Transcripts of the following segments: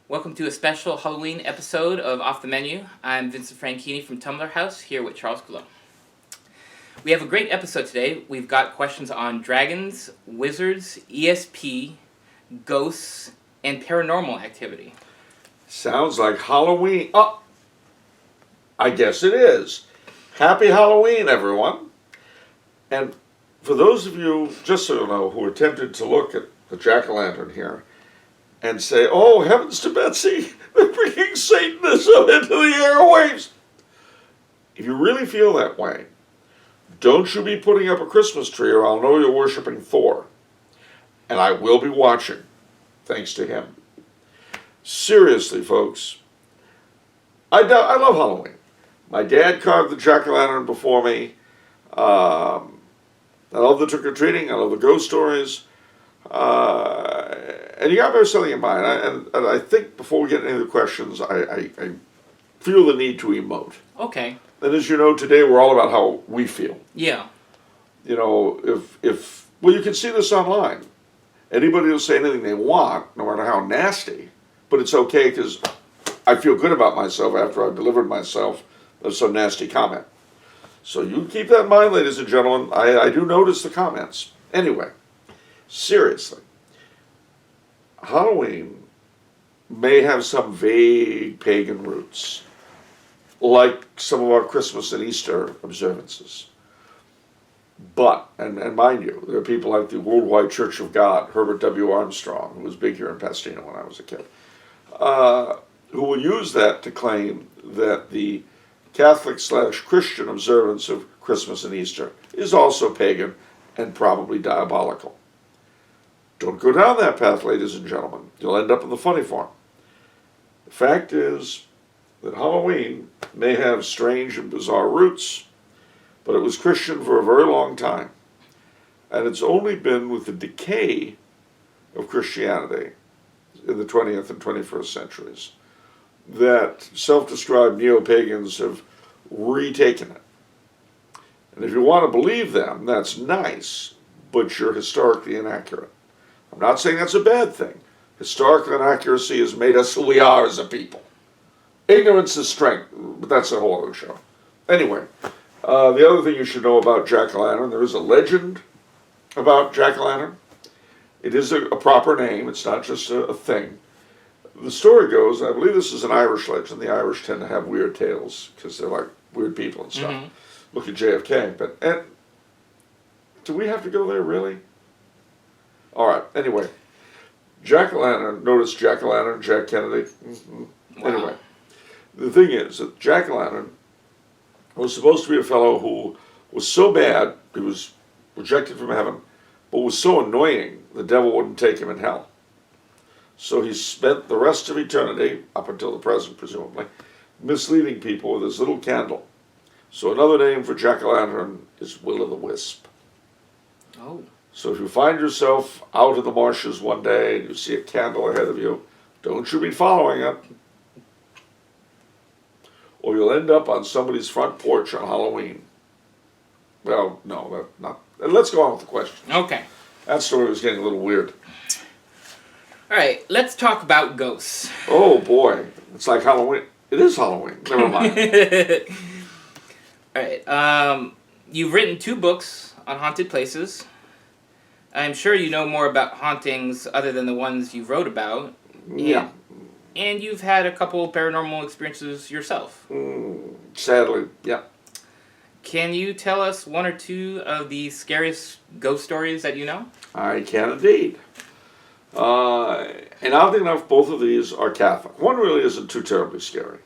Welcome to a special Halloween episode of Off the Menu. I'm Vincent Franchini from Tumblr House, here with Charles Coulombe. We have a great episode today. We've got questions on dragons, wizards, ESP, ghosts, and paranormal activity. Sounds like Halloween. Oh, I guess it is. Happy Halloween, everyone. And for those of you, just so you know, who are tempted to look at the jack-o'-lantern here and say, oh, heavens to Betsy, they're bringing Satanism into the airwaves. If you really feel that way, don't you be putting up a Christmas tree or I'll know you're worshiping Thor. And I will be watching, thanks to him. Seriously, folks, I love Halloween. My dad carved the jack-o'-lantern before me. I love the trick-or-treating. I love the ghost stories. And you got to bear something in mind. And I think before we get into the questions, I feel the need to emote. Okay. And as you know, today we're all about how we feel. Yeah. You know, well, you can see this online. Anybody will say anything they want, no matter how nasty, but it's okay because I feel good about myself after I've delivered myself of some nasty comment. So you keep that in mind, ladies and gentlemen. I do notice the comments. Anyway, seriously, Halloween may have some vague pagan roots, like some of our Christmas and Easter observances. But, and mind you, there are people like the Worldwide Church of God, Herbert W. Armstrong, who was big here in Pasadena when I was a kid, who will use that to claim that the Catholic/Christian observance of Christmas and Easter is also pagan and probably diabolical. Don't go down that path, ladies and gentlemen. You'll end up in the funny farm. The fact is that Halloween may have strange and bizarre roots, but it was Christian for a very long time. And it's only been with the decay of Christianity in the 20th and 21st centuries that self-described neo-pagans have retaken it. And if you want to believe them, that's nice, but you're historically inaccurate. I'm not saying that's a bad thing. Historical inaccuracy has made us who we are as a people. Ignorance is strength, but that's a whole other show. Anyway, the other thing you should know about jack-o'-lantern, there is a legend about jack-o'-lantern. It is a proper name, it's not just a thing. The story goes, and I believe this is an Irish legend, the Irish tend to have weird tales, because they're like weird people and stuff. Mm-hmm. Look at JFK, and do we have to go there, really? Alright, anyway. Jack-o'-lantern, notice jack-o'-lantern, Jack Kennedy. Mm-hmm. Wow. Anyway, the thing is that jack-o'-lantern was supposed to be a fellow who was so bad, he was rejected from heaven, but was so annoying, the devil wouldn't take him in hell. So he spent the rest of eternity, up until the present presumably, misleading people with his little candle. So another name for jack-o'-lantern is will-o'-the-wisp. Oh. So if you find yourself out in the marshes one day and you see a candle ahead of you, don't you be following it. Or you'll end up on somebody's front porch on Halloween. Well, no, not. Let's go on with the question. Okay. That story was getting a little weird. All right, let's talk about ghosts. Oh, boy. It's like Halloween. It is Halloween. Never mind. All right. You've written 2 books on haunted places. I'm sure you know more about hauntings other than the ones you wrote about. Yeah. And you've had a couple paranormal experiences yourself. Sadly, yeah. Can you tell us 1 or 2 of the scariest ghost stories that you know? I can indeed. And oddly enough, both of these are Catholic. One really isn't too terribly scary.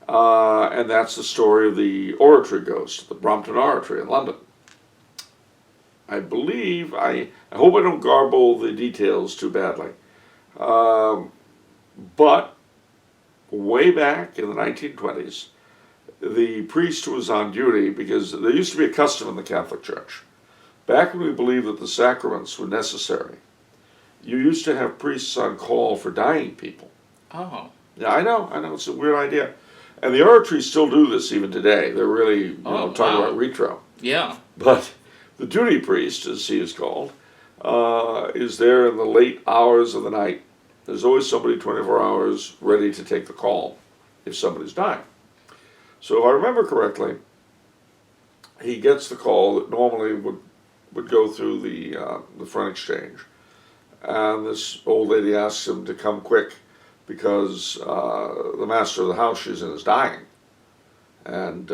And that's the story of the oratory ghost, the Brompton Oratory in London. I believe, I hope I don't garble the details too badly. But way back in the 1920s, the priest was on duty because there used to be a custom in the Catholic Church. Back when we believed that the sacraments were necessary, you used to have priests on call for dying people. Oh. Yeah, I know, it's a weird idea. And the oratories still do this even today. They're really, talking about retro. Yeah. But the duty priest, as he is called, is there in the late hours of the night There's always somebody 24 hours ready to take the call if somebody's dying. So if I remember correctly, he gets the call that normally would go through the front exchange. And this old lady asks him to come quick because the master of the house she's in is dying. And,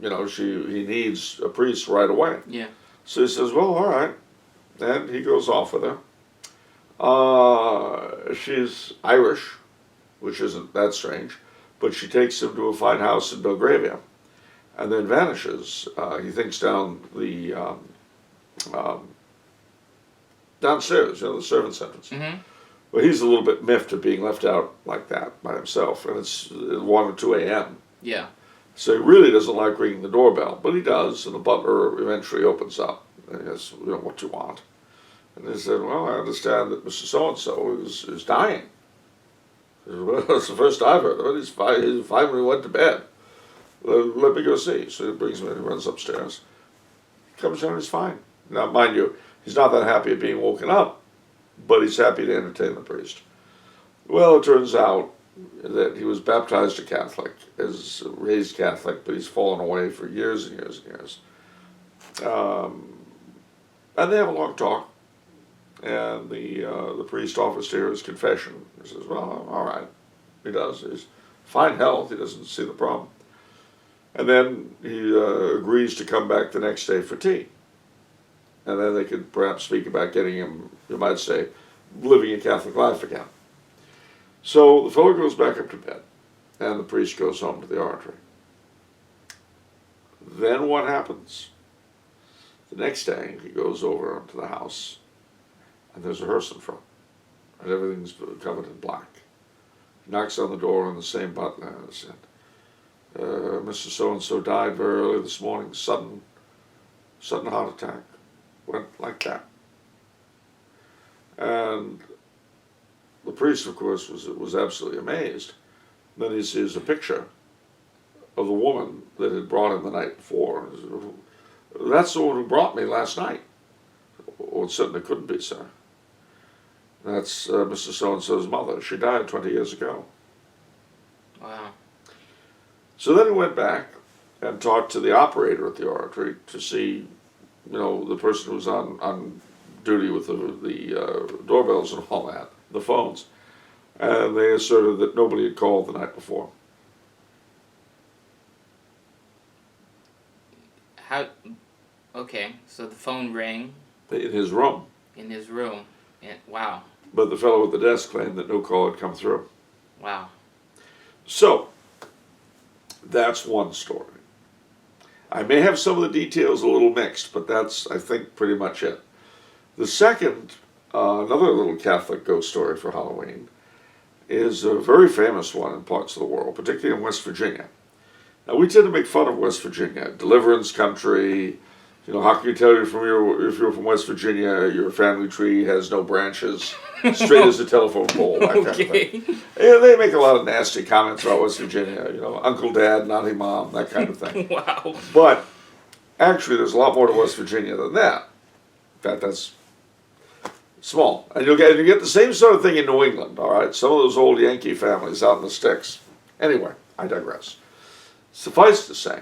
he needs a priest right away. Yeah. So he says, well, all right. And he goes off with her. She's Irish, which isn't that strange, but she takes him to a fine house in Belgravia and then vanishes. He thinks down the downstairs, the servants' entrance. Mm-hmm. Well, he's a little bit miffed at being left out like that by himself, and it's 1 or 2 a.m. Yeah. So he really doesn't like ringing the doorbell, but he does, and the butler eventually opens up. And he says, what do you want? And he said, well, I understand that Mr. So-and-so is dying. He said, well, that's the first I've heard of it. He's fine when he went to bed. Let me go see. So he brings him in, he runs upstairs. He comes down, he's fine. Now, mind you, he's not that happy at being woken up, but he's happy to entertain the priest. Well, it turns out that he was baptized a Catholic, is raised Catholic, but he's fallen away for years and years and years. And they have a long talk, and the priest offers to hear his confession. He says, well, all right. He does. He's fine health. He doesn't see the problem. And then he agrees to come back the next day for tea. And then they could perhaps speak about getting him, you might say, living a Catholic life again. So the fellow goes back up to bed, and the priest goes home to the oratory. Then what happens? The next day, he goes over to the house, and there's a hearse in front, and everything's covered in black. He knocks on the door, and the same butler said, Mr. So-and-so died very early this morning, sudden heart attack. Went like that. And the priest, of course, was absolutely amazed. Then he sees a picture of the woman that had brought him the night before. That's the one who brought me last night. Well, it certainly couldn't be, sir. That's Mr. So-and-so's mother. She died 20 years ago. Wow. So then he went back and talked to the operator at the oratory to see, the person who was on duty with the doorbells and all that, the phones. And they asserted that nobody had called the night before. Okay, so the phone rang. In his room. In his room. Wow. But the fellow at the desk claimed that no call had come through. Wow. So, that's one story. I may have some of the details a little mixed, but that's, I think, pretty much it. The second, another little Catholic ghost story for Halloween, is a very famous one in parts of the world, particularly in West Virginia. Now, we tend to make fun of West Virginia, deliverance country. How can you tell if you're from West Virginia, your family tree has no branches, straight as a telephone pole, that kind of thing. Yeah, they make a lot of nasty comments about West Virginia, Uncle Dad, naughty Mom, that kind of thing. Wow. But actually, there's a lot more to West Virginia than that. In fact, that's small. And you get the same sort of thing in New England, all right? Some of those old Yankee families out in the sticks. Anyway, I digress. Suffice to say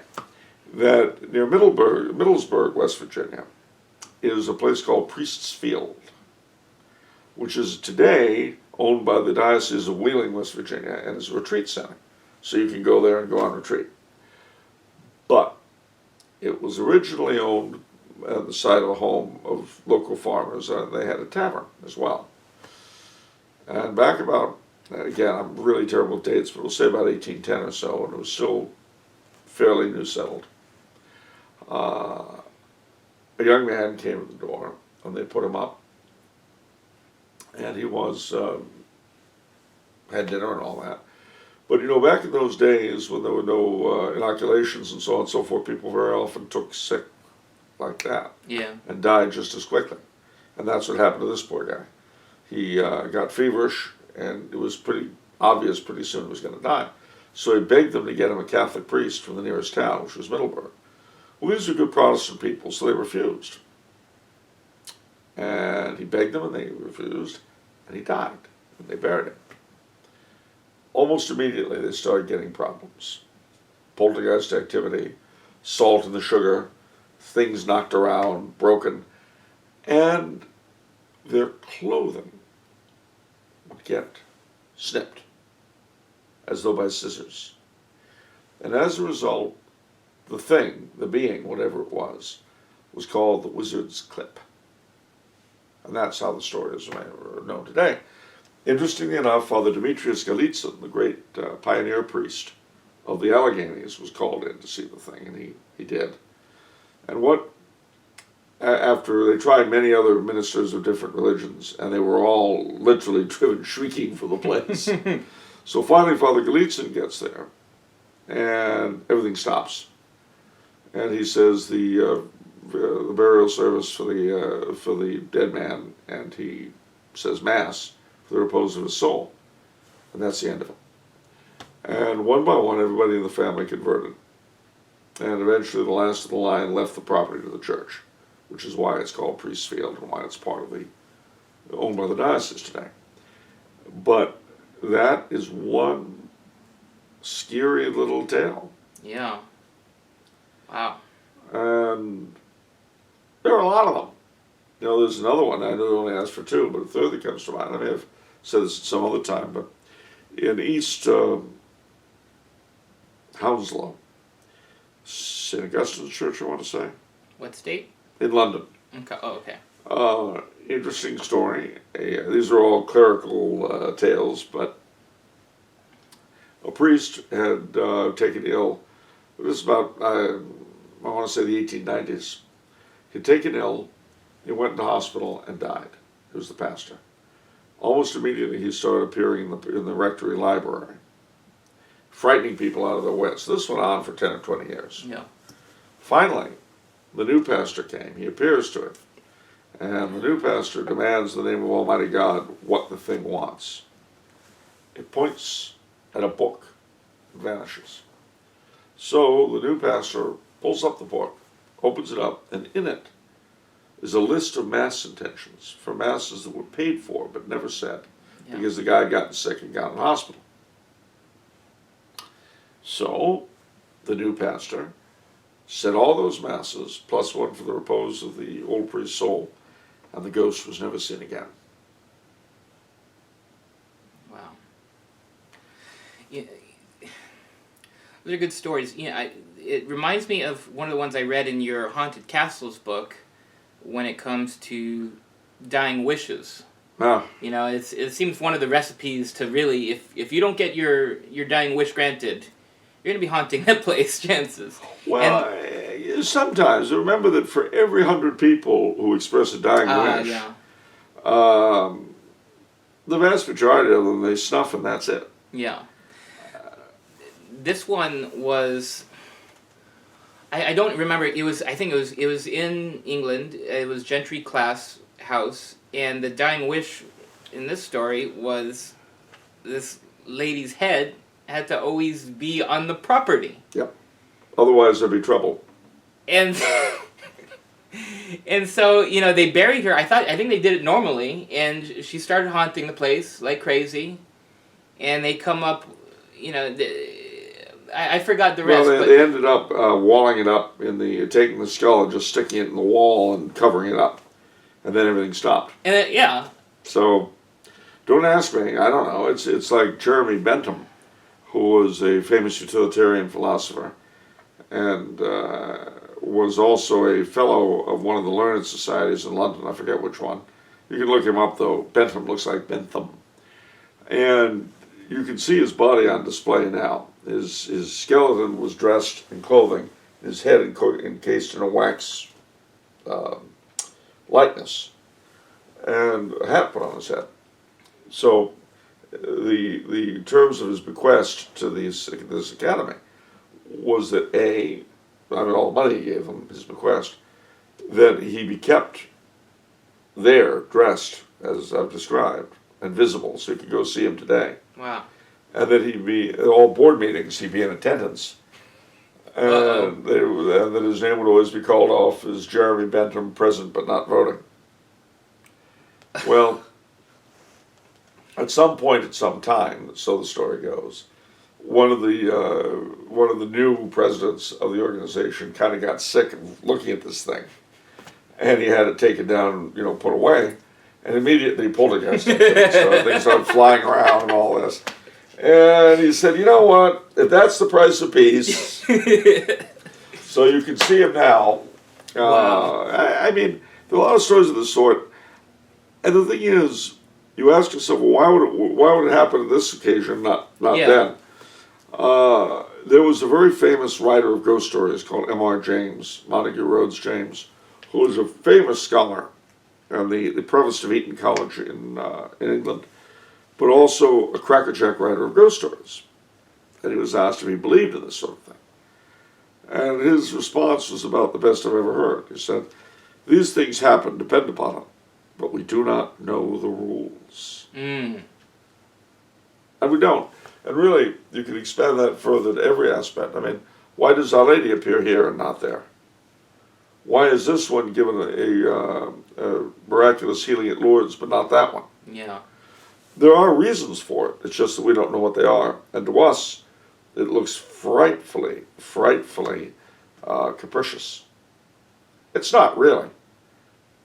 that near Middlesburg, West Virginia, is a place called Priest's Field, which is today owned by the Diocese of Wheeling, West Virginia, and is a retreat center. So you can go there and go on retreat. But it was originally owned at the site of a home of local farmers, and they had a tavern as well. And back about, again, I'm really terrible with dates, but we'll say about 1810 or so, and it was still fairly new settled. A young man came to the door, and they put him up, and he had dinner and all that. But back in those days when there were no inoculations and so on and so forth, people very often took sick like that. Yeah. And died just as quickly. And that's what happened to this poor guy. He got feverish, and it was pretty obvious pretty soon he was going to die. So he begged them to get him a Catholic priest from the nearest town, which was Middleburg. Well, these were good Protestant people, so they refused. And he begged them, and they refused. and he died, and they buried him. Almost immediately, they started getting problems. Poltergeist activity, salt in the sugar, things knocked around, broken, and their clothing would get snipped, as though by scissors. And as a result, the thing, the being, whatever it was called the Wizard's Clip. And that's how the story is known today. Interestingly enough, Father Demetrius Gallitzin, the great pioneer priest of the Alleghenies, was called in to see the thing, and he did. And after they tried many other ministers of different religions, and they were all literally driven shrieking for the place. So finally Father Gallitzin gets there, and everything stops. And he says the burial service for the dead man, and he says Mass for the repose of his soul. And that's the end of it. And one by one, everybody in the family converted. And eventually the last of the line left the property to the church, which is why it's called Priest's Field and why it's part of owned by the diocese today. But that is one scary little tale. Yeah. Wow. And there are a lot of them. You know, there's another one, I know you only asked for two, but a third that comes to mind. I may have said this at some other time, but in East Hounslow, St. Augustine's Church, I want to say. What state? In London. Okay. Oh, okay. Interesting story. These are all clerical tales, but a priest had taken ill. This is about, I want to say the 1890s. He'd taken ill, he went into hospital and died. He was the pastor. Almost immediately he started appearing in the rectory library, frightening people out of their wits. This went on for 10 or 20 years. Yeah. Finally, the new pastor came. He appears to him. And the new pastor demands in the name of Almighty God what the thing wants. It points at a book and vanishes. So the new pastor pulls up the book, opens it up, and in it is a list of Mass intentions for Masses that were paid for but never said, because the guy had gotten sick and got in the hospital. So the new pastor said all those Masses, plus one for the repose of the old priest's soul, and the ghost was never seen again. Wow. Yeah, those are good stories. It reminds me of one of the ones I read in your Haunted Castles book when it comes to dying wishes. Ah. You know, it seems one of the recipes to really, if you don't get your dying wish granted, you're going to be haunting that place, chances. Well, sometimes, remember that for every 100 people who express a dying wish, the vast majority of them, they snuff and that's it. Yeah. This one was, I don't remember, I think it was in England, it was gentry class house, and the dying wish in this story was this lady's head had to always be on the property. Yep. Otherwise there'd be trouble. And and so, they buried her. I think they did it normally, and she started haunting the place like crazy. And they come up, I forgot the rest. Well, they ended up walling it up taking the skull and just sticking it in the wall and covering it up. And then everything stopped. And yeah. So, don't ask me. I don't know. It's like Jeremy Bentham, who was a famous utilitarian philosopher, and was also a fellow of one of the learned societies in London. I forget which one. You can look him up, though. Bentham looks like Bentham. And you can see his body on display now. His skeleton was dressed in clothing, his head encased in a wax likeness, and a hat put on his head. So the terms of his bequest to this academy was that all the money he gave them, his bequest, that he be kept there, dressed as I've described, and visible, so you could go see him today. Wow. And that he'd be at all board meetings, he'd be in attendance, and that his name would always be called off as Jeremy Bentham, present but not voting. Well, At some point, at some time, so the story goes, one of the new presidents of the organization kind of got sick of looking at this thing, and he had it taken down, put away, and immediately poltergeist activity started. Things started flying around and all this, and he said, "You know what? If that's the price of peace," so you can see him now. Wow. I mean, there are a lot of stories of this sort, and the thing is, you ask yourself, well, why would it happen on this occasion, not Yeah. then? There was a very famous writer of ghost stories called M.R. James, Montague Rhodes James, who was a famous scholar and the provost of Eton College in England, but also a crackerjack writer of ghost stories. And he was asked if he believed in this sort of thing. And his response was about the best I've ever heard. He said, "These things happen, depend upon them, but we do not know the rules." Mm. And we don't. And really, you can expand that further to every aspect. I mean, why does Our Lady appear here and not there? Why is this one given a miraculous healing at Lourdes, but not that one? Yeah. There are reasons for it. It's just that we don't know what they are. And to us, it looks frightfully capricious. It's not really.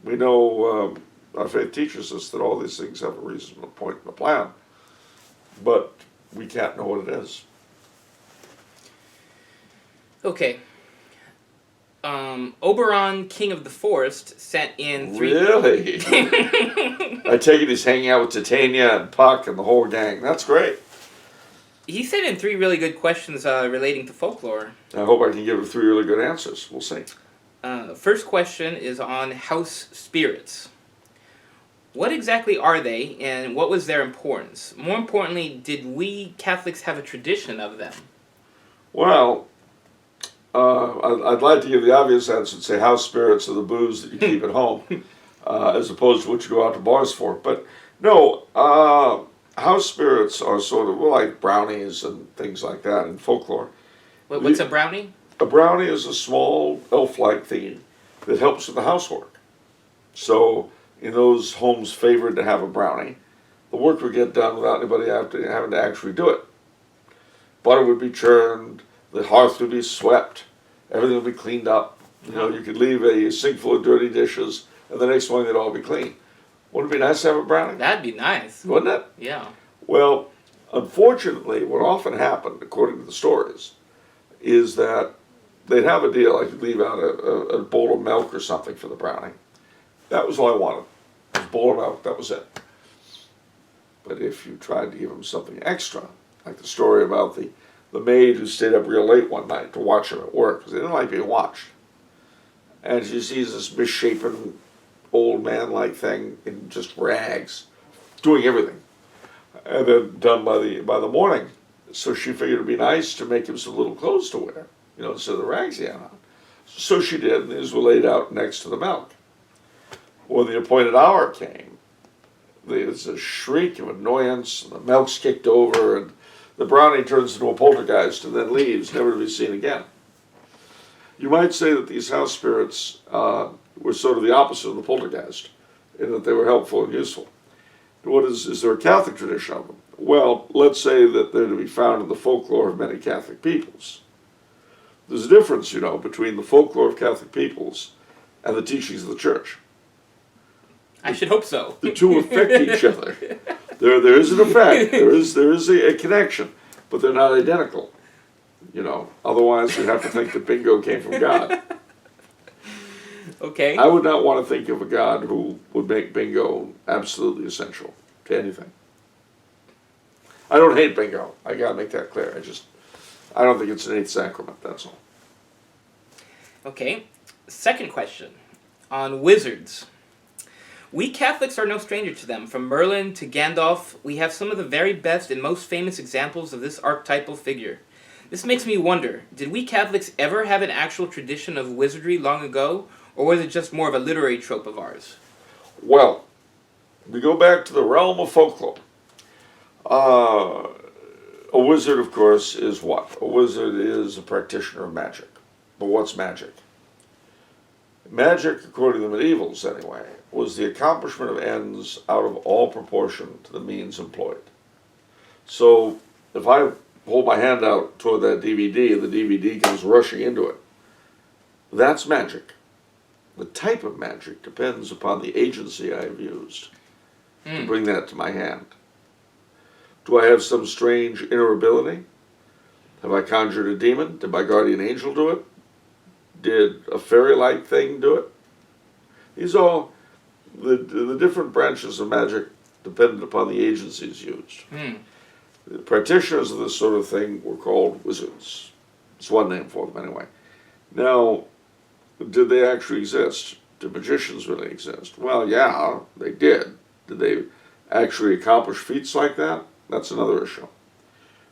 We know our faith teaches us that all these things have a reason, a point, and a plan. But we can't know what it is. Okay. Oberon, King of the Forest, sent in 3... Really? I take it he's hanging out with Titania and Puck and the whole gang. That's great. He sent in 3 really good questions relating to folklore. I hope I can give it 3 really good answers. We'll see. First question is on house spirits. What exactly are they, and what was their importance? More importantly, did we Catholics have a tradition of them? Well, I'd like to give the obvious answer and say house spirits are the booze that you keep at home, as opposed to what you go out to bars for. But no, house spirits are sort of like brownies and things like that in folklore. What's a brownie? A brownie is a small elf-like thing that helps with the housework. So in those homes favored to have a brownie, the work would get done without anybody having to actually do it. Butter would be churned, the hearth would be swept, everything would be cleaned up. You could leave a sink full of dirty dishes, and the next morning they'd all be clean. Wouldn't it be nice to have a brownie? That'd be nice. Wouldn't it? Yeah. Well, unfortunately, what often happened, according to the stories, is that they'd have a deal, like leave out a bowl of milk or something for the brownie. That was all I wanted. A bowl of milk, that was it. But if you tried to give them something extra, like the story about the maid who stayed up real late one night to watch him at work, because they didn't like being watched. And she sees this misshapen old man-like thing in just rags, doing everything. And then done by the morning. So she figured it'd be nice to make him some little clothes to wear, instead of the rags he had on. So she did, and these were laid out next to the milk. When the appointed hour came, there was a shriek of annoyance, and the milk's kicked over, and the brownie turns into a poltergeist and then leaves, never to be seen again. You might say that these house spirits were sort of the opposite of the poltergeist, in that they were helpful and useful. Is there a Catholic tradition of them? Well, let's say that they're to be found in the folklore of many Catholic peoples. There's a difference, between the folklore of Catholic peoples and the teachings of the Church. I should hope so. The two affect each other. There is an effect. There is a connection, but they're not identical. Otherwise we'd have to think that bingo came from God. Okay. I would not want to think of a God who would make bingo absolutely essential to anything. I don't hate bingo. I gotta make that clear. I don't think it's an eighth sacrament, that's all. Okay. Second question on wizards. We Catholics are no stranger to them. From Merlin to Gandalf, we have some of the very best and most famous examples of this archetypal figure. This makes me wonder, did we Catholics ever have an actual tradition of wizardry long ago, or was it just more of a literary trope of ours? Well, we go back to the realm of folklore. A wizard, of course, is what? A wizard is a practitioner of magic. But what's magic? Magic, according to the medievals anyway, was the accomplishment of ends out of all proportion to the means employed. So if I hold my hand out toward that DVD and the DVD comes rushing into it, that's magic. The type of magic depends upon the agency I have used to bring that to my hand. Do I have some strange inner ability? Have I conjured a demon? Did my guardian angel do it? Did a fairy-like thing do it? These are the different branches of magic dependent upon the agencies used. The practitioners of this sort of thing were called wizards. It's one name for them anyway. Now, did they actually exist? Did magicians really exist? Well, yeah, they did. Did they actually accomplish feats like that? That's another issue.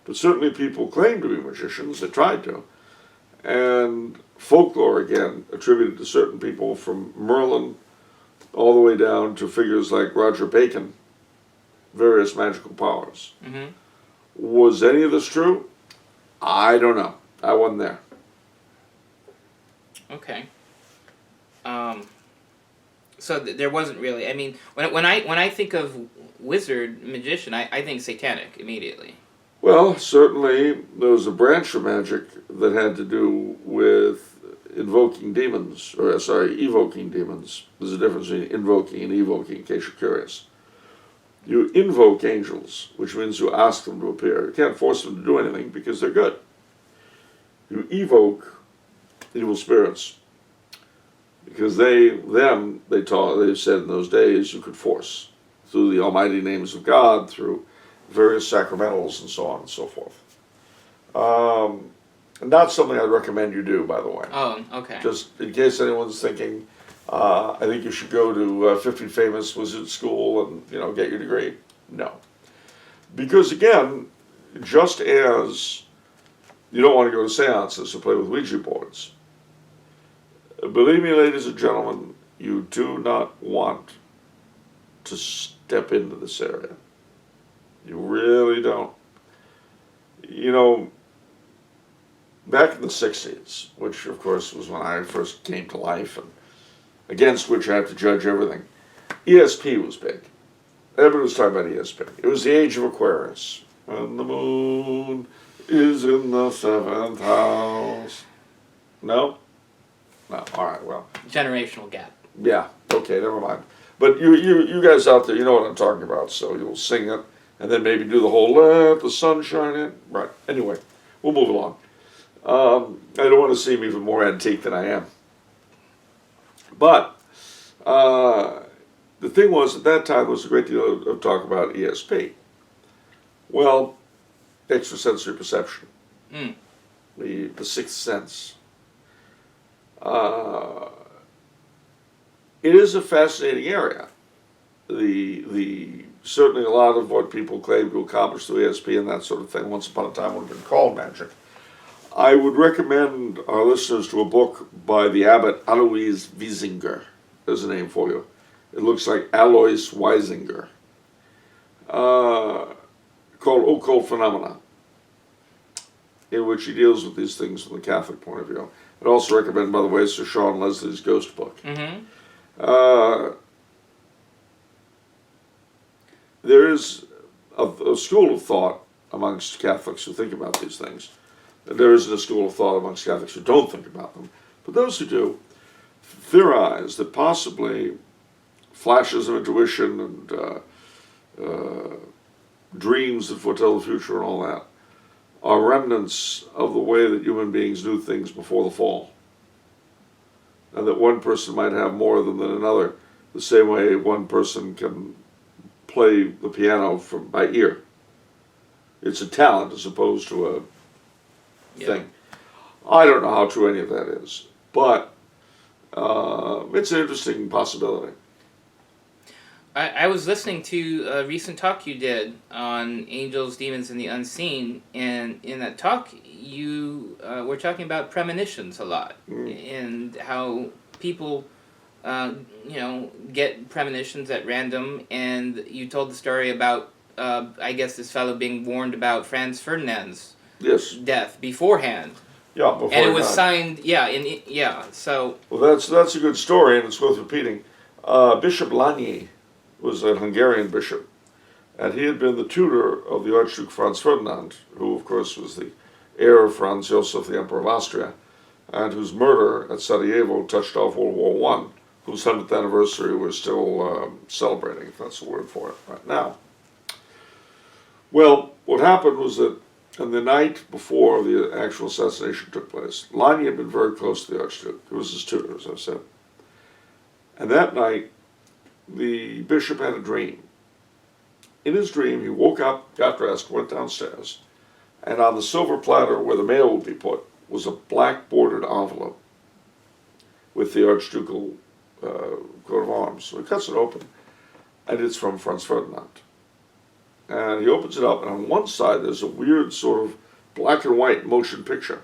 But certainly people claim to be magicians. They tried to. And folklore, again, attributed to certain people from Merlin all the way down to figures like Roger Bacon, various magical powers. Was any of this true? I don't know. I wasn't there. Okay. So there wasn't really. I mean, when I think of wizard, magician, I think satanic immediately. Well, certainly there was a branch of magic that had to do with invoking demons, or evoking demons. There's a difference between invoking and evoking, in case you're curious. You invoke angels, which means you ask them to appear. You can't force them to do anything because they're good. You evoke evil spirits because they said in those days you could force through the almighty names of God, through various sacramentals and so on and so forth. Not something I'd recommend you do, by the way. Oh, okay. Just in case anyone's thinking, I think you should go to 50 Famous Wizard School and get your degree. No. Because again, just as you don't want to go to seances or play with Ouija boards, believe me, ladies and gentlemen, you do not want to step into this area. You really don't. Back in the 60s, which of course was when I first came to life and against which I have to judge everything, ESP was big. Everybody was talking about ESP. It was the age of Aquarius. And the moon is in the 7th house. No? No, all right, well. Generational gap. Yeah, okay, never mind. But you guys out there, you know what I'm talking about, so you'll sing it, and then maybe do the whole let the sun shine in. Right, anyway, we'll move along. I don't want to seem even more antique than I am. But the thing was, at that time, there was a great deal of talk about ESP. Well, extrasensory perception, the sixth sense. It is a fascinating area. Certainly a lot of what people claim to accomplish through ESP and that sort of thing once upon a time would have been called magic. I would recommend our listeners to a book by the abbot Alois Wiesinger. There's a name for you. It looks like Alois Weisinger. Called Occult Phenomena, in which he deals with these things from the Catholic point of view. I'd also recommend, by the way, Sir Sean Leslie's Ghost Book. There is a school of thought amongst Catholics who think about these things. There isn't a school of thought amongst Catholics who don't think about them. But those who do theorize that possibly flashes of intuition and dreams that foretell the future and all that are remnants of the way that human beings do things before the fall. And that one person might have more of them than another, the same way one person can play the piano by ear. It's a talent as opposed to a thing. I don't know how true any of that is, but it's an interesting possibility. I was listening to a recent talk you did on angels, demons, and the unseen, and in that talk you were talking about premonitions a lot, and how people get premonitions at random, and you told the story about I guess this fellow being warned about Franz Ferdinand's death beforehand. Yeah, before. And it was signed. So. Well, that's a good story, and it's worth repeating. Bishop Lányi was a Hungarian bishop, and he had been the tutor of the Archduke Franz Ferdinand, who of course was the heir of Franz Joseph, the Emperor of Austria, and whose murder at Sarajevo touched off World War I, whose 100th anniversary we're still celebrating, if that's the word for it, right now. Well, what happened was that on the night before the actual assassination took place, Lányi had been very close to the Archduke. He was his tutor, as I said. And that night, the bishop had a dream. In his dream, he woke up, got dressed, went downstairs, and on the silver platter where the mail would be put was a black bordered envelope with the archducal coat of arms. So he cuts it open, and it's from Franz Ferdinand. And he opens it up, and on one side there's a weird sort of black and white motion picture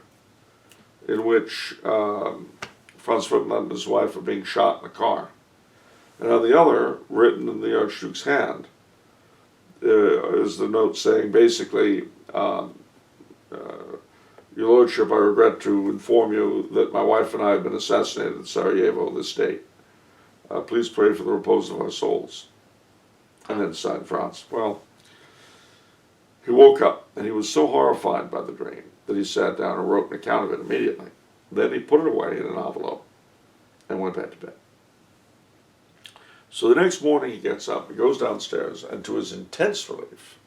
in which Franz Ferdinand and his wife are being shot in a car. And on the other, written in the Archduke's hand, is the note saying basically, Your Lordship, I regret to inform you that my wife and I have been assassinated in Sarajevo this date. Please pray for the repose of our souls. And then signed Franz. Well, he woke up, and he was so horrified by the dream that he sat down and wrote an account of it immediately. Then he put it away in an envelope and went back to bed. So the next morning he gets up, he goes downstairs, and to his intense relief,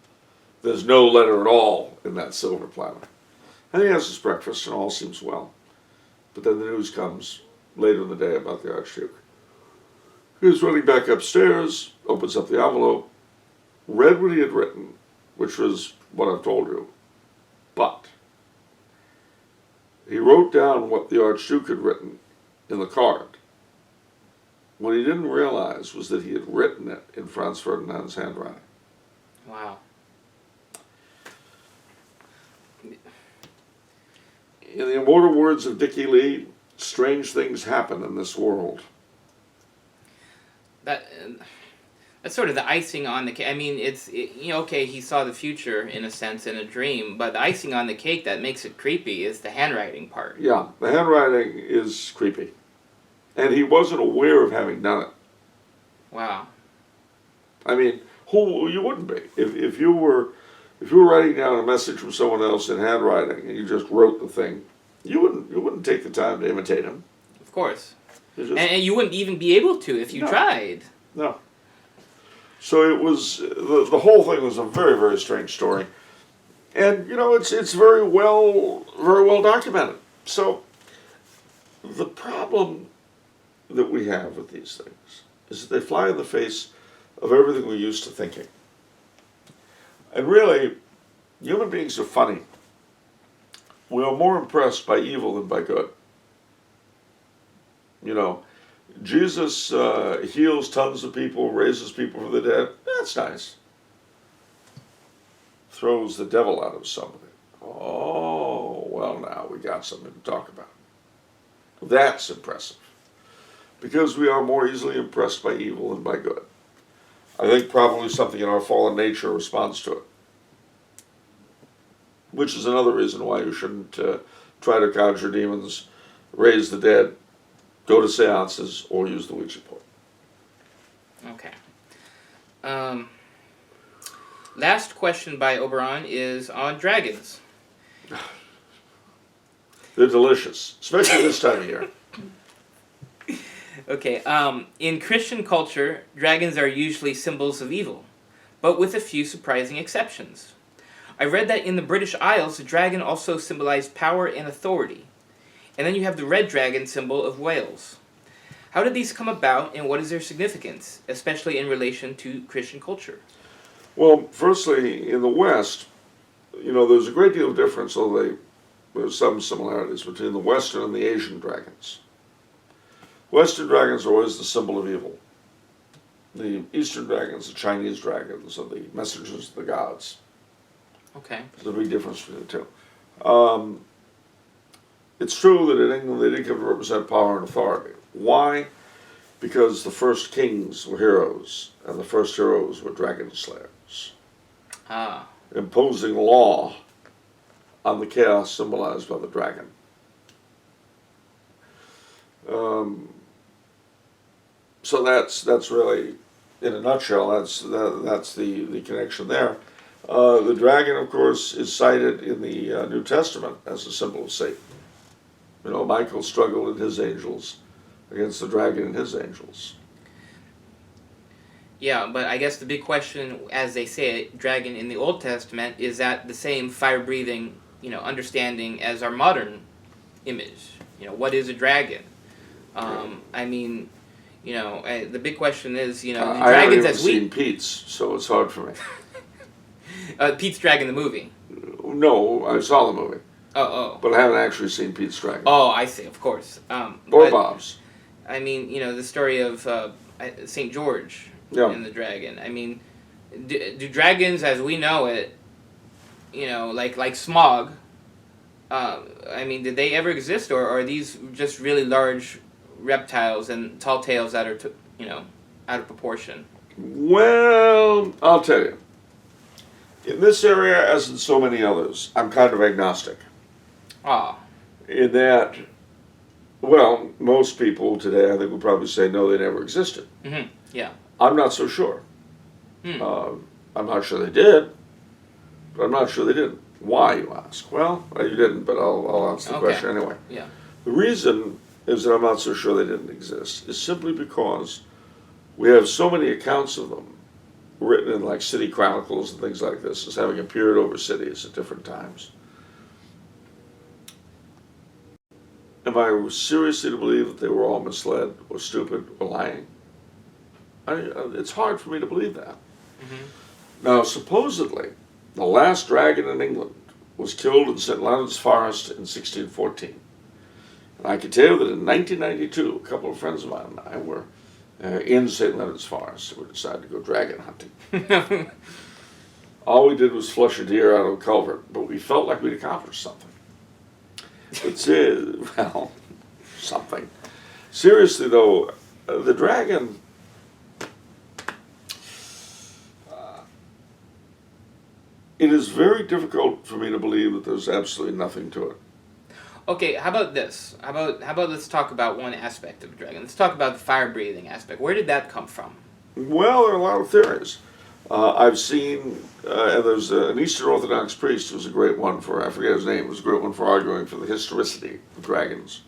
there's no letter at all in that silver platter. And he has his breakfast, and all seems well. But then the news comes later in the day about the Archduke. He was running back upstairs, opens up the envelope, read what he had written, which was what I've told you, but he wrote down what the Archduke had written in the card. What he didn't realize was that he had written it in Franz Ferdinand's handwriting. Wow. In the immortal words of Dickie Lee, strange things happen in this world. That's sort of the icing on the cake. I mean, okay, he saw the future in a sense in a dream, but the icing on the cake that makes it creepy is the handwriting part. Yeah, the handwriting is creepy. And he wasn't aware of having done it. Wow. I mean, who you wouldn't be if you were writing down a message from someone else in handwriting and you just wrote the thing. You wouldn't take the time to imitate him. Of course. And you wouldn't even be able to if you tried. No. So it was the whole thing was a very, very strange story, and it's very well documented. So the problem that we have with these things is that they fly in the face of everything we're used to thinking. And really, human beings are funny. We are more impressed by evil than by good. Jesus heals tons of people, raises people from the dead. That's nice. Throws the devil out of somebody. Oh, well, now we got something to talk about. That's impressive. Because we are more easily impressed by evil than by good. I think probably something in our fallen nature responds to it. Which is another reason why you shouldn't try to conjure demons, raise the dead, go to seances, or use the Ouija board. Okay. Last question by Oberon is on dragons. They're delicious, especially this time of year. Okay, in Christian culture, dragons are usually symbols of evil, but with a few surprising exceptions. I read that in the British Isles, the dragon also symbolized power and authority. And then you have the red dragon symbol of Wales. How did these come about, and what is their significance, especially in relation to Christian culture? Well, firstly, in the West, there's a great deal of difference, although there's some similarities between the Western and the Asian dragons. Western dragons are always the symbol of evil. The Eastern dragons, the Chinese dragons, are the messengers of the gods. Okay. There's a big difference between the two. It's true that in England they did come to represent power and authority. Why? Because the first kings were heroes, and the first heroes were dragon slayers. Imposing law on the chaos symbolized by the dragon. So that's really, in a nutshell, that's the connection there. The dragon, of course, is cited in the New Testament as a symbol of Satan. You know, Michael struggled in his angels against the dragon and his angels. Yeah, but I guess the big question, as they say it, dragon in the Old Testament, is that the same fire-breathing, understanding as our modern image? What is a dragon? I mean, the big question is, the I dragons haven't as we... seen Pete's, so it's hard for me. Pete's Dragon, the movie. No, I saw the movie, Oh. but I haven't actually seen Pete's Dragon. Oh, I see, of course. Or Bob's. I mean, the story of St. George and the dragon. I mean, do dragons as we know it, like Smog, I mean, did they ever exist, or are these just really large reptiles and tall tales that are, out of proportion? Well, I'll tell you. In this area, as in so many others, I'm kind of agnostic. Ah. In that, well, most people today, I think, would probably say, no, they never existed. Mm-hmm. Yeah. I'm not so sure. Hmm. I'm not sure they did, but I'm not sure they didn't. Why, you ask? Well, you didn't, but I'll answer the question anyway. Yeah. The reason is that I'm not so sure they didn't exist is simply because we have so many accounts of them written in like city chronicles and things like this as having appeared over cities at different times. Am I seriously to believe that they were all misled or stupid or lying? It's hard for me to believe that. Mm-hmm. Now, supposedly, the last dragon in England was killed in St. Leonard's Forest in 1614. And I can tell you that in 1992, a couple of friends of mine and I were in St. Leonard's Forest. We decided to go dragon hunting. All we did was flush a deer out of a culvert, but we felt like we'd accomplished something. It's, well, something. Seriously, though, the dragon, it is very difficult for me to believe that there's absolutely nothing to it. Okay, how about this? How about let's talk about one aspect of a dragon. Let's talk about the fire-breathing aspect. Where did that come from? Well, there are a lot of theories. I've seen, and there's an Eastern Orthodox priest who's a great one for, I forget his name, was a great one for arguing for the historicity of dragons.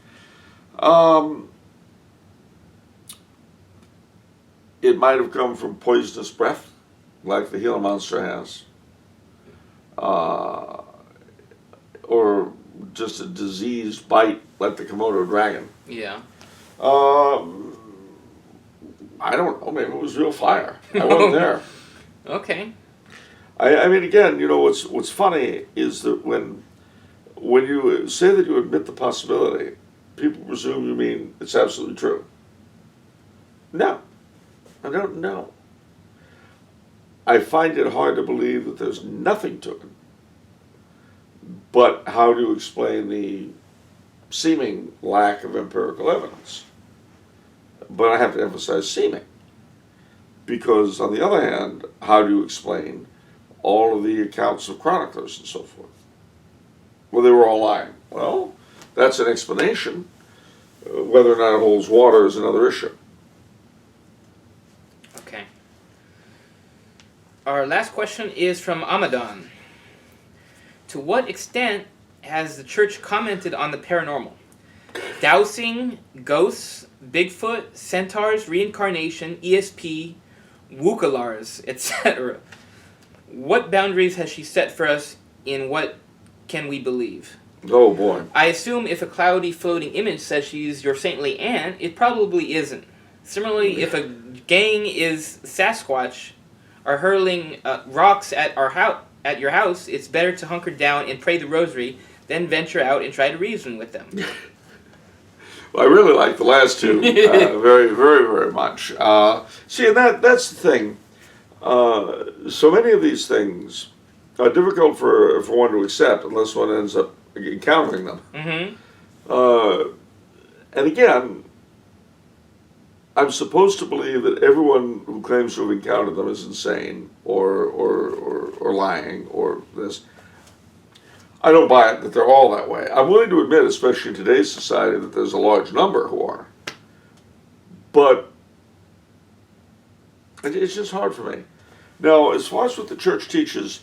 It might have come from poisonous breath, like the Gila monster has. Or just a diseased bite, like the Komodo dragon. Yeah. I don't know, maybe it was real fire. I wasn't there. Okay. I mean, again, what's funny is that when you say that you admit the possibility, people presume you mean it's absolutely true. No, I don't know. I find it hard to believe that there's nothing to it. But how do you explain the seeming lack of empirical evidence? But I have to emphasize seeming. Because, on the other hand, how do you explain all of the accounts of chroniclers and so forth? Well, they were all lying. Well, that's an explanation. Whether or not it holds water is another issue. Okay. Our last question is from Amadon. To what extent has the church commented on the paranormal? Dowsing, ghosts, Bigfoot, centaurs, reincarnation, ESP, Wookalars, etc. What boundaries has she set for us in what can we believe? Oh boy. I assume if a cloudy floating image says she's your saintly aunt, it probably isn't. Similarly, if a gang is Sasquatch are hurling rocks at your house, it's better to hunker down and pray the rosary than venture out and try to reason with them. Well, I really like the last two very, very, very much. See, and that's the thing. So many of these things are difficult for one to accept unless one ends up encountering them. Mm-hmm. And again, I'm supposed to believe that everyone who claims to have encountered them is insane or lying or this. I don't buy it that they're all that way. I'm willing to admit, especially in today's society, that there's a large number who are. But It's just hard for me. Now, as far as what the church teaches,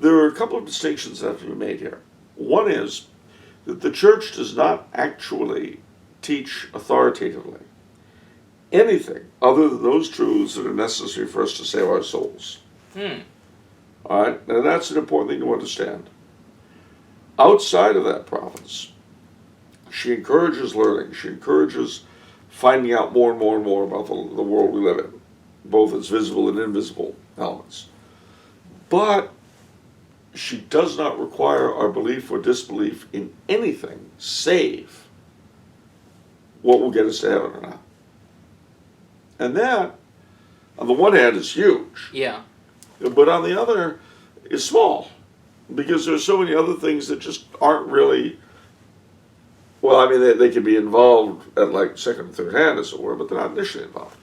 there are a couple of distinctions that have to be made here. One is that the church does not actually teach authoritatively anything other than those truths that are necessary for us to save our souls. All right? And that's an important thing to understand. Outside of that province, she encourages learning. She encourages finding out more and more and more about the world we live in, both its visible and invisible elements. But she does not require our belief or disbelief in anything save what will get us to heaven or not. And that, on the one hand, is huge. Yeah. But on the other, is small. Because there's so many other things that just aren't really, well, I mean, they can be involved at like second and third hand, as it were, but they're not initially involved.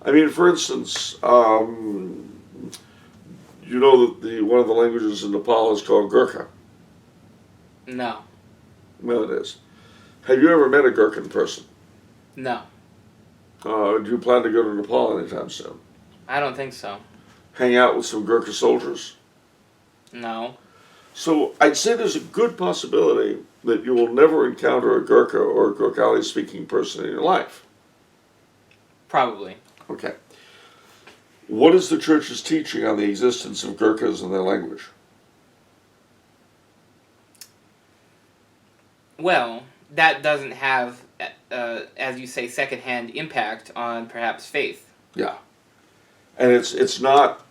I mean, for instance, you know that one of the languages in Nepal is called Gurkha. No. Well, it is. Have you ever met a Gurkhan person? No. Do you plan to go to Nepal anytime soon? I don't think so. Hang out with some Gurkha soldiers? No. So I'd say there's a good possibility that you will never encounter a Gurkha or a Gurkhali speaking person in your life. Probably. Okay. What is the church's teaching on the existence of Gurkhas and their language? Well, that doesn't have, as you say, secondhand impact on perhaps faith. Yeah. And it's not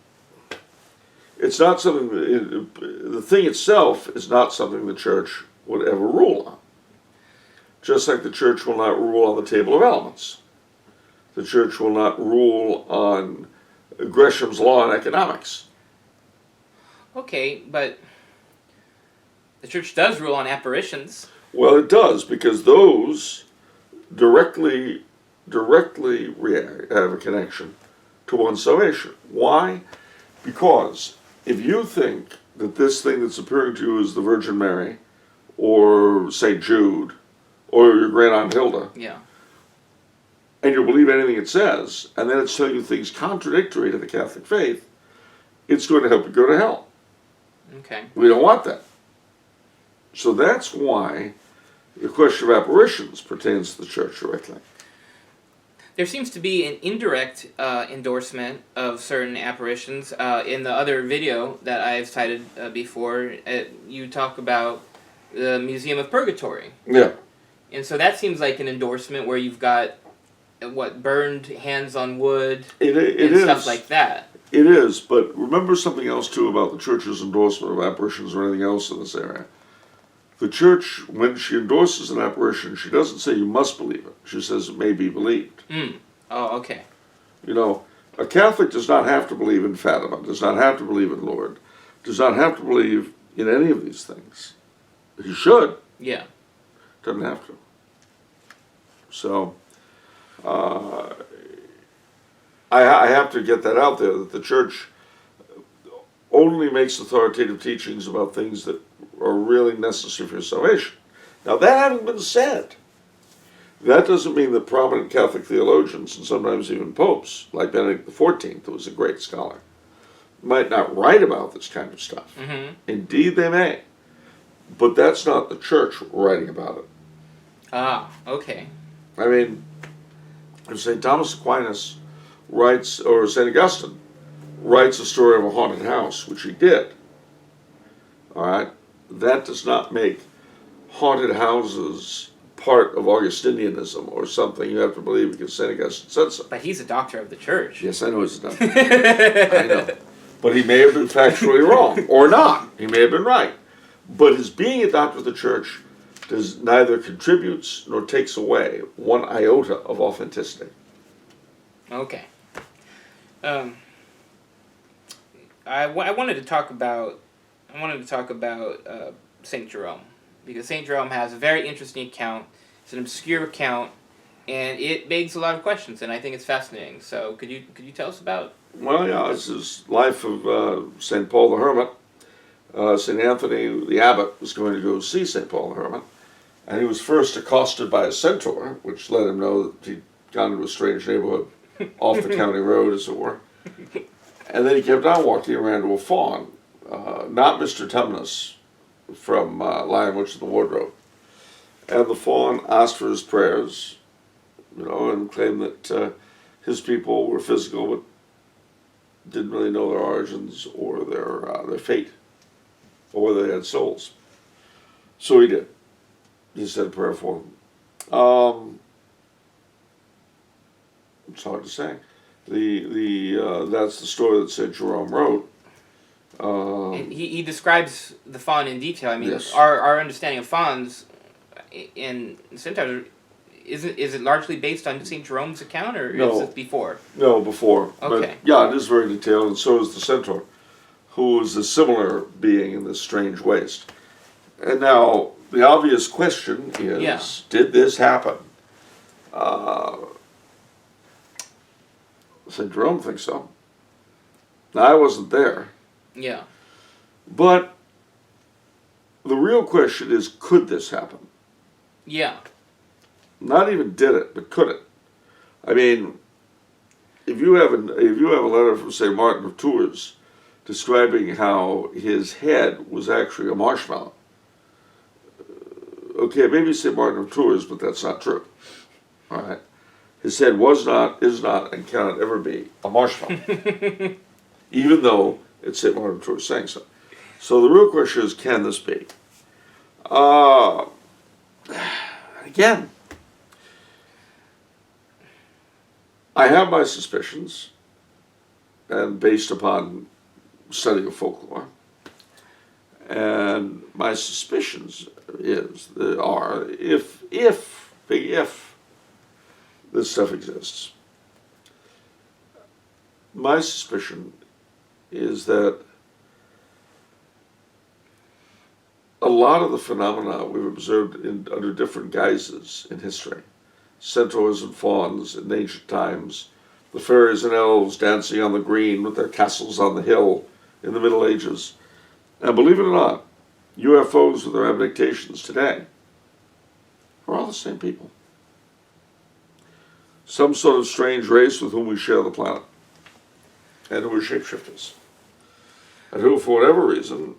something, the thing itself is not something the church would ever rule on. Just like the church will not rule on the table of elements. The church will not rule on Gresham's law in economics. Okay, but the church does rule on apparitions. Well, it does, because those directly have a connection to one's salvation. Why? Because if you think that this thing that's appearing to you is the Virgin Mary, or St. Jude, or your great aunt Hilda, Yeah. and you believe anything it says, and then it's telling you things contradictory to the Catholic faith, it's going to help you go to hell. Okay. We don't want that. So that's why the question of apparitions pertains to the church directly. There seems to be an indirect endorsement of certain apparitions. In the other video that I've cited before, you talk about the Museum of Purgatory. Yeah. And so that seems like an endorsement where you've got, burned hands on wood It and is. stuff like that. It is, but remember something else too about the church's endorsement of apparitions or anything else in this area. The church, when she endorses an apparition, she doesn't say you must believe it. She says it may be believed. Oh, okay. You know, a Catholic does not have to believe in Fatima, does not have to believe in Lourdes, does not have to believe in any of these things. He should. Yeah. Doesn't have to. So, I have to get that out there, that the church only makes authoritative teachings about things that are really necessary for your salvation. Now, that having been said, that doesn't mean that prominent Catholic theologians, and sometimes even popes, like Benedict XIV, who was a great scholar, might not write about this kind of stuff. Mm-hmm. Indeed, they may. But that's not the church writing about it. Ah, okay. I mean, if St. Thomas Aquinas writes, or St. Augustine writes a story of a haunted house, which he did, all right, that does not make haunted houses part of Augustinianism or something you have to believe because St. Augustine said so. But he's a doctor of the church. Yes, I know he's a doctor. I know. But he may have been factually wrong, or not. He may have been right. But his being a doctor of the church does neither contributes nor takes away one iota of authenticity. Okay. I wanted to talk about Saint Jerome, because Saint Jerome has a very interesting account. It's an obscure account, and it begs a lot of questions, and I think it's fascinating. So could you tell us about? Well, yeah, this is life of St. Paul the Hermit. St. Anthony the Abbot was going to go see St. Paul the Hermit, and he was first accosted by a centaur, which let him know that he'd gone into a strange neighborhood off the county road, as it were. And then he kept on walking around to a fawn, not Mr. Tumnus from Lion, Witch, and the Wardrobe. And the fawn asked for his prayers, and claimed that his people were physical, but didn't really know their origins or their fate, or whether they had souls. So he did. He said a prayer for them. It's hard to say. That's the story that St. Jerome wrote. He describes the fawn in detail. I mean, Yes. our understanding of fawns in centaurs, is it largely based on St. Jerome's account, or No. is it before? No, before. Okay. But yeah, it is very detailed, and so is the centaur, who is a similar being in this strange waste. And now, the obvious question is, Yeah. did this happen? St. Jerome thinks so. Now, I wasn't there. Yeah. But the real question is, could this happen? Yeah. Not even did it, but could it? I mean, if you have a letter from St. Martin of Tours describing how his head was actually a marshmallow, okay, maybe St. Martin of Tours, but that's not true. All right, his head was not, is not, and cannot ever be a marshmallow, even though it's St. Martin of Tours saying so. So the real question is, can this be? Again, I have my suspicions, and based upon study of folklore, and my suspicions are if big if this stuff exists, my suspicion is that a lot of the phenomena we've observed under different guises in history, centaurs and fauns in ancient times, the fairies and elves dancing on the green with their castles on the hill in the Middle Ages, and believe it or not, UFOs with their abductions today are all the same people. Some sort of strange race with whom we share the planet, and who are shapeshifters, and who, for whatever reason,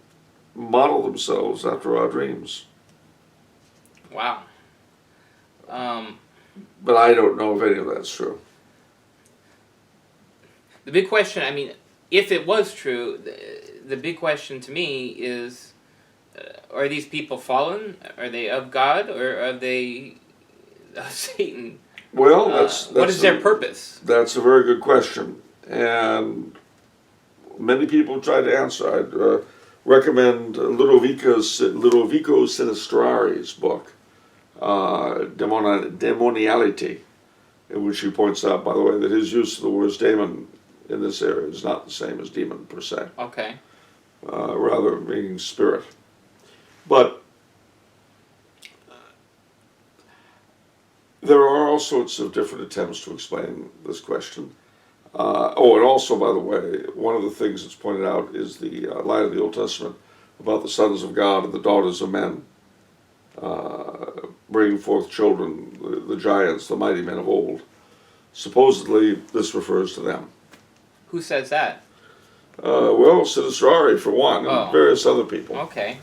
model themselves after our dreams. Wow. But I don't know if any of that's true. The big question, I mean, if it was true, the big question to me is, are these people fallen? Are they of God, or are they of Satan? Well, that's what is their purpose? That's a very good question, and many people try to answer. I'd recommend Ludovico Sinistrari's book, Demoniality, in which he points out, by the way, that his use of the word daemon in this area is not the same as demon per se. Okay. Rather meaning spirit. But there are all sorts of different attempts to explain this question. And also, by the way, one of the things that's pointed out is the line of the Old Testament about the sons of God and the daughters of men bringing forth children, the giants, the mighty men of old. Supposedly, this refers to them. Who says that? Well, Sinistrari, for one, and various other people. Okay.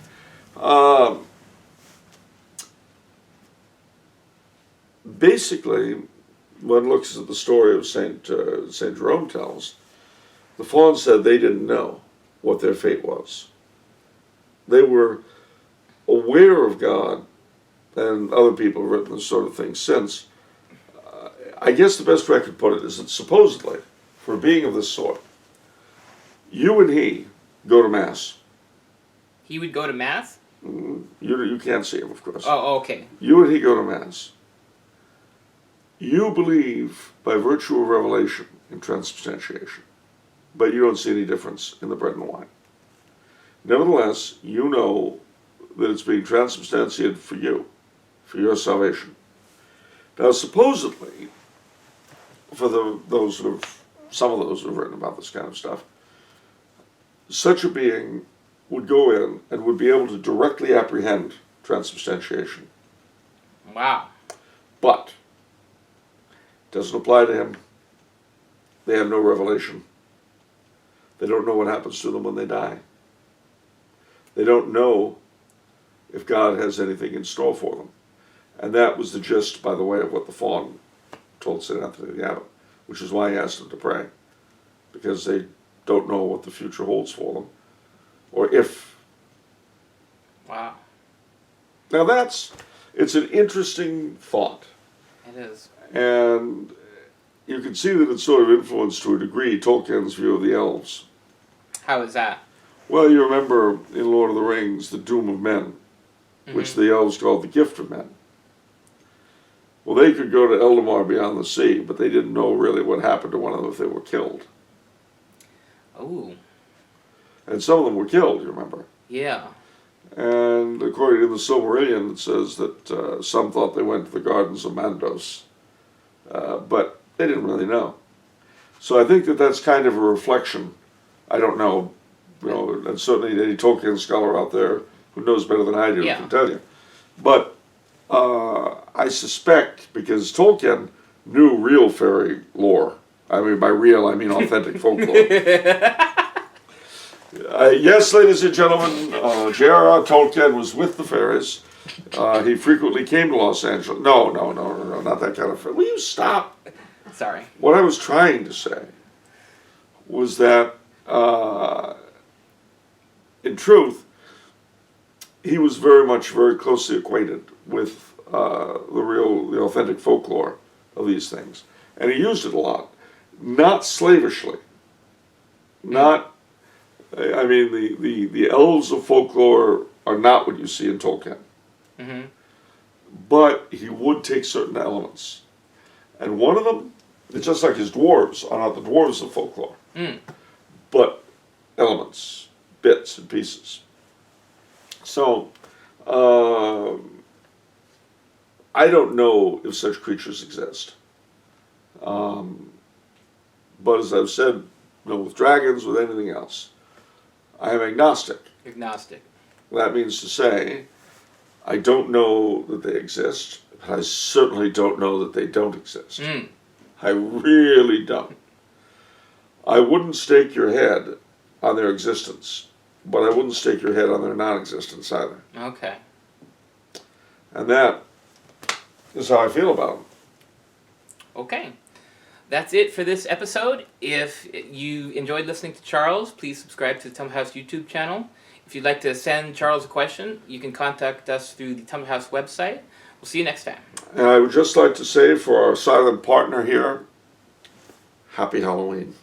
Basically, one looks at the story of Saint Jerome tells, the fauns said they didn't know what their fate was. They were aware of God, and other people have written this sort of thing since. I guess the best way I could put it is that supposedly, for a being of this sort, you and he go to Mass. He would go to Mass? You can't see him, of course. Oh, okay. You and he go to Mass. You believe, by virtue of revelation, in transubstantiation, but you don't see any difference in the bread and wine. Nevertheless, you know that it's being transubstantiated for you, for your salvation. Now, supposedly, for some of those who have written about this kind of stuff, such a being would go in and would be able to directly apprehend transubstantiation. Wow. But it doesn't apply to him. They have no revelation. They don't know what happens to them when they die. They don't know if God has anything in store for them. And that was the gist, by the way, of what the faun told St. Anthony the Abbot, which is why he asked them to pray, because they don't know what the future holds for them, or if. Wow. Now it's an interesting thought. It is. And you can see that it's sort of influenced to a degree Tolkien's view of the elves. How is that? Well, you remember in Lord of the Rings, the doom of men, which the elves called the gift of men. Well, they could go to Eldamar beyond the sea, but they didn't know really what happened to one of them if they were killed. Oh. And some of them were killed, you remember. Yeah. And according to the Silmarillion, it says that some thought they went to the gardens of Mandos, but they didn't really know. So I think that that's kind of a reflection. I don't know, and certainly any Tolkien scholar out there who knows better than I do can tell you. But I suspect, because Tolkien knew real fairy lore. I mean, by real, I mean authentic folklore. Yes, ladies and gentlemen, J.R.R. Tolkien was with the fairies. He frequently came to Los Angeles. No, not that kind of fairy. Will you stop? Sorry. What I was trying to say was that, in truth, he was very closely acquainted with the authentic folklore of these things. And he used it a lot. Not slavishly. Not, I mean, the elves of folklore are not what you see in Tolkien. Mm-hmm. But he would take certain elements. And one of them, it's just like his dwarves are not the dwarves of folklore. But elements, bits and pieces. So, I don't know if such creatures exist. But as I've said, with dragons, with anything else, I am agnostic. Agnostic. That means to say, I don't know that they exist, but I certainly don't know that they don't exist. I really don't. I wouldn't stake your head on their existence, but I wouldn't stake your head on their non-existence either. Okay. And that is how I feel about them. Okay. That's it for this episode. If you enjoyed listening to Charles, please subscribe to the Tumble House YouTube channel. If you'd like to send Charles a question, you can contact us through the Tumble House website. We'll see you next time. And I would just like to say for our silent partner here, Happy Halloween.